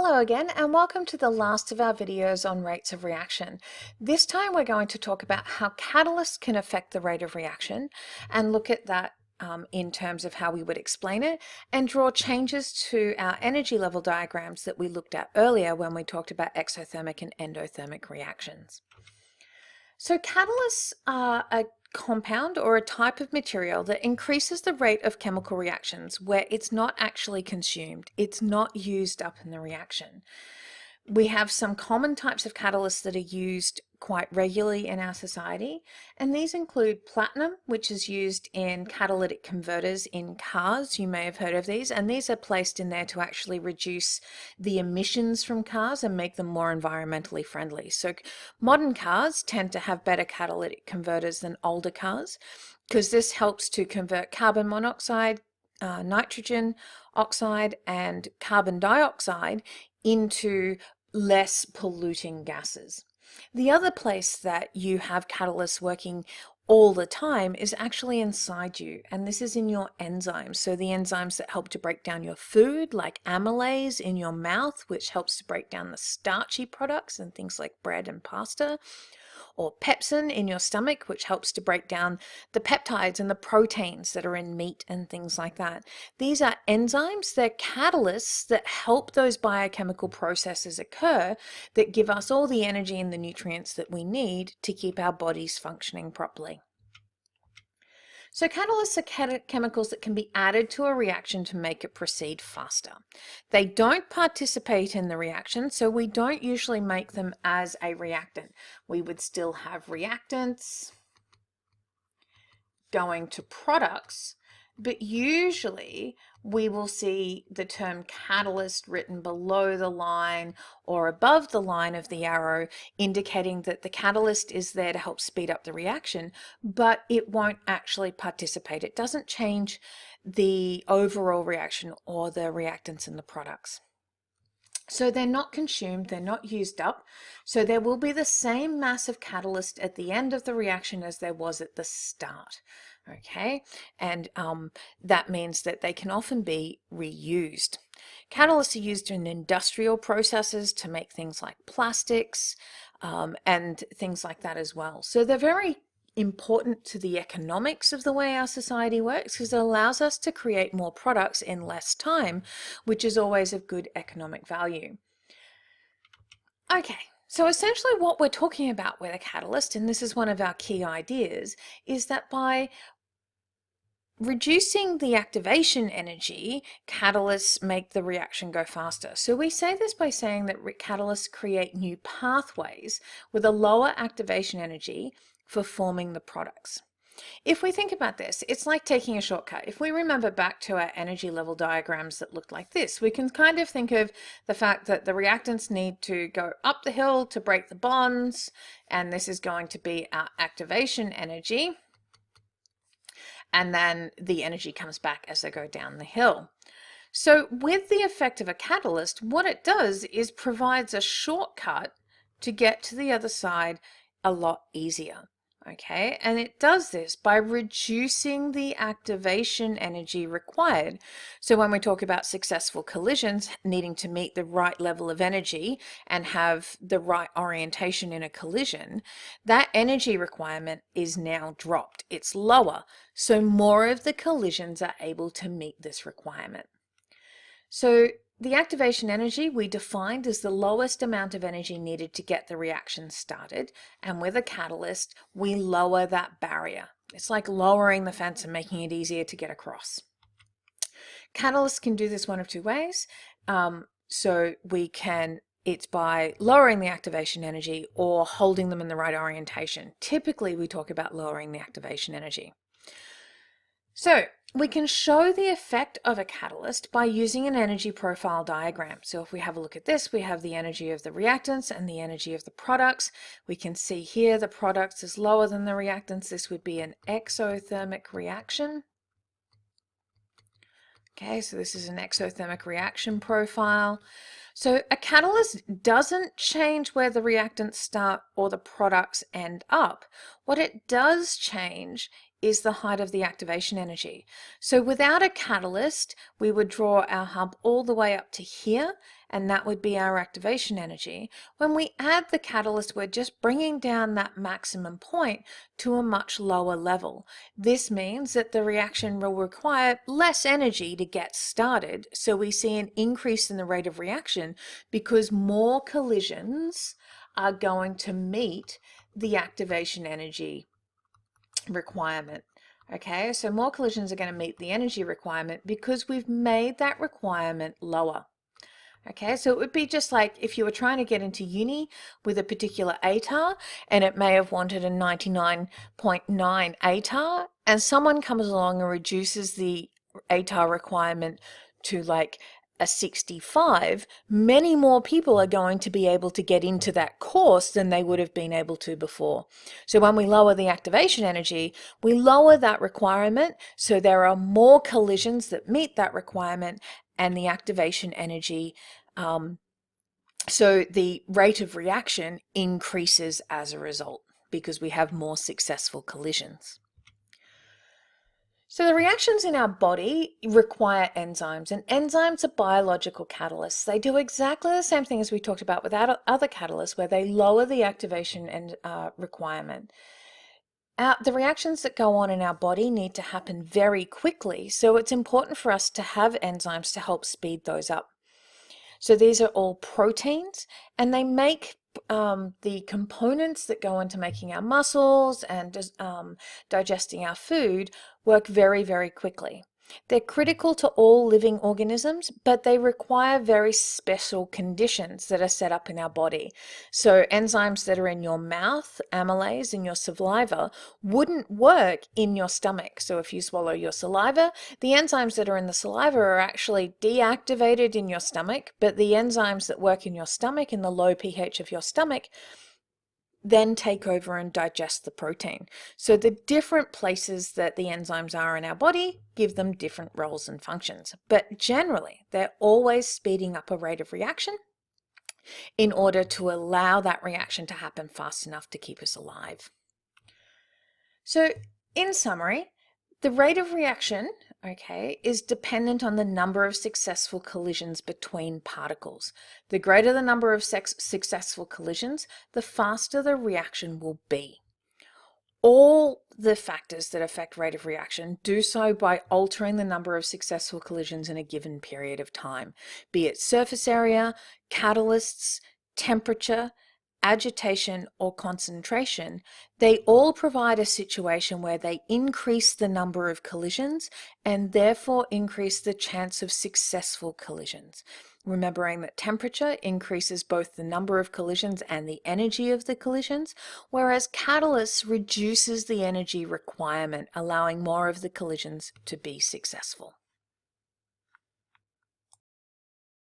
Hello again, and welcome to the last of our videos on rates of reaction. This time we're going to talk about how catalysts can affect the rate of reaction and look at that in terms of how we would explain it and draw changes to our energy level diagrams that we looked at earlier when we talked about exothermic and endothermic reactions. So catalysts are a compound or a type of material that increases the rate of chemical reactions where it's not actually consumed, it's not used up in the reaction. We have some common types of catalysts that are used quite regularly in our society, and these include platinum, which is used in catalytic converters in cars. You may have heard of these, and these are placed in there to actually reduce the emissions from cars and make them more environmentally friendly. So modern cars tend to have better catalytic converters than older cars because this helps to convert carbon monoxide, nitrogen oxide, and carbon dioxide into less polluting gases. The other place that you have catalysts working all the time is actually inside you, and this is in your enzymes. So the enzymes that help to break down your food, like amylase in your mouth, which helps to break down the starchy products and things like bread and pasta, or pepsin in your stomach, which helps to break down the peptides and the proteins that are in meat and things like that. These are enzymes, they're catalysts that help those biochemical processes occur that give us all the energy and the nutrients that we need to keep our bodies functioning properly. So catalysts are chemicals that can be added to a reaction to make it proceed faster. They don't participate in the reaction, so we don't usually make them as a reactant. We would still have reactants going to products, but usually we will see the term catalyst written below the line or above the line of the arrow, indicating that the catalyst is there to help speed up the reaction, but it won't actually participate. It doesn't change the overall reaction or the reactants in the products. So they're not consumed, they're not used up, so there will be the same mass of catalyst at the end of the reaction as there was at the start. Okay, and that means that they can often be reused. Catalysts are used in industrial processes to make things like plastics and things like that as well. So they're very important to the economics of the way our society works because it allows us to create more products in less time, which is always of good economic value. Okay, so essentially what we're talking about with a catalyst, and this is one of our key ideas, is that by reducing the activation energy, catalysts make the reaction go faster. So we say this by saying that catalysts create new pathways with a lower activation energy for forming the products. If we think about this, it's like taking a shortcut. If we remember back to our energy level diagrams that looked like this, we can kind of think of the fact that the reactants need to go up the hill to break the bonds, and this is going to be our activation energy. And then the energy comes back as they go down the hill. So with the effect of a catalyst, what it does is provides a shortcut to get to the other side a lot easier. Okay, and it does this by reducing the activation energy required. So when we talk about successful collisions needing to meet the right level of energy and have the right orientation in a collision, that energy requirement is now dropped. It's lower, so more of the collisions are able to meet this requirement. So the activation energy we defined as the lowest amount of energy needed to get the reaction started, and with a catalyst we lower that barrier. It's like lowering the fence and making it easier to get across. Catalysts can do this one of two ways. It's by lowering the activation energy or holding them in the right orientation. Typically we talk about lowering the activation energy. So we can show the effect of a catalyst by using an energy profile diagram. So if we have a look at this, we have the energy of the reactants and the energy of the products. We can see here the products is lower than the reactants. This would be an exothermic reaction. Okay, so this is an exothermic reaction profile. So a catalyst doesn't change where the reactants start or the products end up. What it does change is the height of the activation energy. So without a catalyst, we would draw our hub all the way up to here, and that would be our activation energy. When we add the catalyst, we're just bringing down that maximum point to a much lower level. This means that the reaction will require less energy to get started, so we see an increase in the rate of reaction because more collisions are going to meet the activation energy requirement. Okay, so more collisions are going to meet the energy requirement because we've made that requirement lower. Okay, so it would be just like if you were trying to get into uni with a particular ATAR and it may have wanted a 99.9 ATAR, and someone comes along and reduces the ATAR requirement to like a 65, many more people are going to be able to get into that course than they would have been able to before. So when we lower the activation energy, we lower that requirement, so there are more collisions that meet that requirement, and the activation energy, so the rate of reaction increases as a result because we have more successful collisions. So the reactions in our body require enzymes, and enzymes are biological catalysts. They do exactly the same thing as we talked about with other catalysts, where they lower the activation and requirement. The reactions that go on in our body need to happen very quickly, so it's important for us to have enzymes to help speed those up. So these are all proteins, and they make the components that go into making our muscles and digesting our food work very, very quickly. They're critical to all living organisms, but they require very special conditions that are set up in our body. So enzymes that are in your mouth, amylase in your saliva, wouldn't work in your stomach. So if you swallow your saliva, the enzymes that are in the saliva are actually deactivated in your stomach, but the enzymes that work in your stomach, in the low pH of your stomach, then take over and digest the protein. So the different places that the enzymes are in our body give them different roles and functions. But generally, they're always speeding up a rate of reaction in order to allow that reaction to happen fast enough to keep us alive. So in summary, the rate of reaction, okay, is dependent on the number of successful collisions between particles. The greater the number of successful collisions, the faster the reaction will be. All the factors that affect rate of reaction do so by altering the number of successful collisions in a given period of time, be it surface area, catalysts, temperature, agitation, or concentration. They all provide a situation where they increase the number of collisions and therefore increase the chance of successful collisions. Remembering that temperature increases both the number of collisions and the energy of the collisions, whereas catalysts reduces the energy requirement, allowing more of the collisions to be successful.